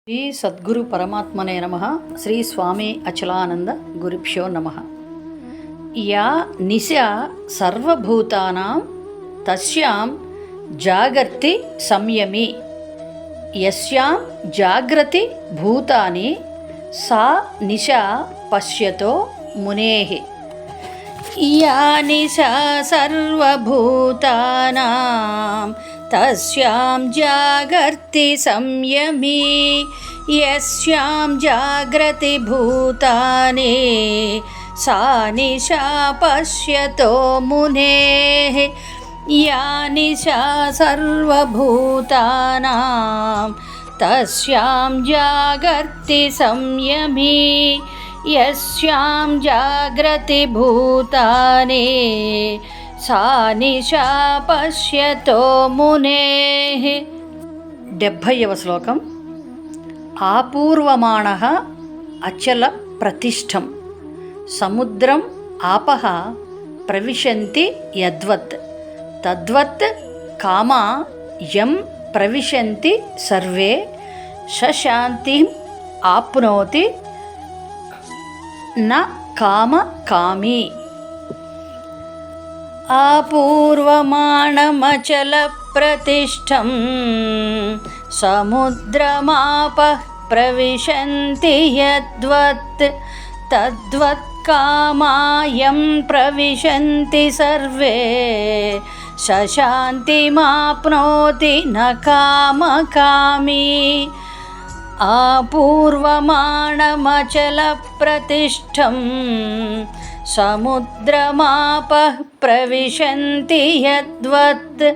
శ్రీ సద్గురు పరమాత్మనే నమః. శ్రీ స్వామి అచలానంద గురుభ్యో నమః. యా నిశా సర్వభూతానాం తస్యాం జాగర్తి సంయమి. యస్యాం జాగ్రతి భూతాని సా నిశా పశ్యతో మునేః. యా నిశా సర్వభూతానాం తస్యాం జాగర్తి సంయమి. యస్యాం జాగ్రతి భూతాని సా నిశా పశ్యతో మునేః. యా నిశా సర్వభూతానాం తస్యాం జాగర్తి సంయమి. యస్యాం జాగ్రతి భూతాని సా నిశా పశ్యతో మునేః. 70వ శ్లోకం. ఆపూర్వమాణః అచల ప్రతిష్టం సముద్రం ఆపః ప్రవిశంతి యద్వత్ తద్వత్ కామా యం ప్రవిశంతి సర్వే సశాంతిం ఆప్నోతి న కామకామి. ఆపూర్వమాణమచల ప్రతిష్టం సముద్రమాపః ప్రవిశంతి యద్వత్ తద్వత్ కామాయం ప్రవిశంతి సర్వే సశాంతిమాప్నోతి న కామకామి. ఆపూర్వమాణమచల ప్రతిష్టం సముద్రమాపః ప్రవిశంతి యద్వత్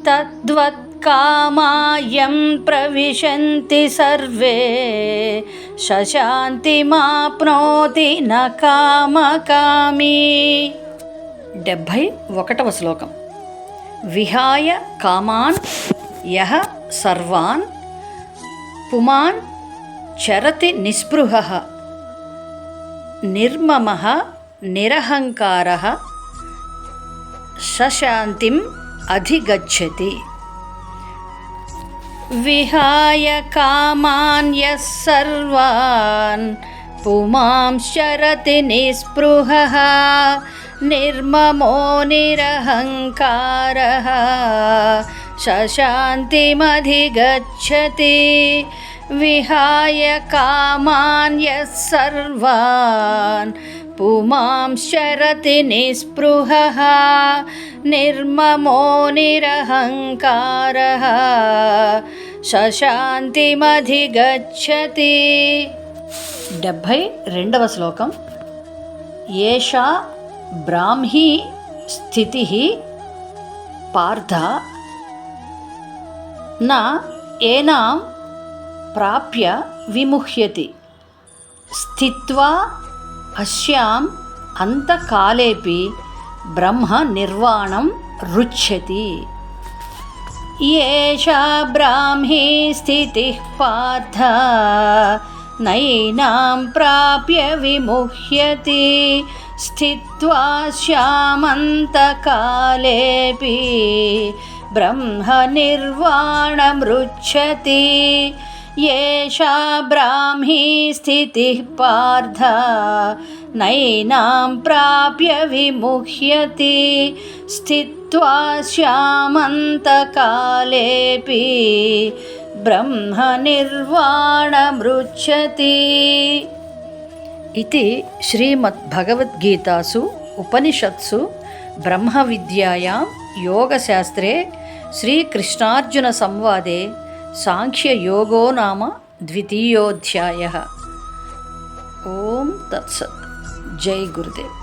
తద్వత్ కామాయం ప్రవిశంతి సర్వే సశాంతిమాప్నోతి న కామకామి. 71వ శ్లోకం. విహాయ కామాన్ యః సర్వాన్ పుమాన్ చరతి నిస్పృహః నిర్మమః నిరహంకారః సశాంతిం అధిగచ్చతి. విహాయ కామాన్ యః సర్వాన్ పుమాంశ్చరతి నిస్పృహః నిర్మమో నిరహంకారః సశాంతిమధిగచ్చతి. విహాయ కామాన్ యః సర్వాన్ పుమాంశ్చరతి నిస్పృహః నిర్మమో నిరహంకారః సశాంతిమధిగచ్చతి. 72వ శ్లోకం. ఏషా బ్రాహ్మీ స్థితిః పార్థ న ఏనాం ప్రాప్య విముహ్యతి. స్థిత్వా అస్యాం అంతకాలేపి బ్రహ్మ నిర్వాణం రుచ్యతి. ఏషా బ్రాహ్మీ స్థితిః పార్థ నైనాం ప్రాప్య విముహ్యతి. స్థిత్వా స్యామంతకాలేపి బ్రహ్మ నిర్వాణం రుచ్యతి. ఏషా బ్రాహ్మీ స్థితిః పార్థ నైనాం ప్రాప్య విముహ్యతి. స్థిత్వా స్యామంతకాలేపి బ్రహ్మ నిర్వాణం రుచ్యతి. ఇది శ్రీమద్భగవద్గీతాసు ఉపనిషత్సు బ్రహ్మ విద్యాయాం యోగశాస్త్రే శ్రీకృష్ణార్జున సంవాదే సాంఖ్యయోగో నామ 2వ అధ్యాయః. ఓం తత్సత్. జై గురుదేవ్.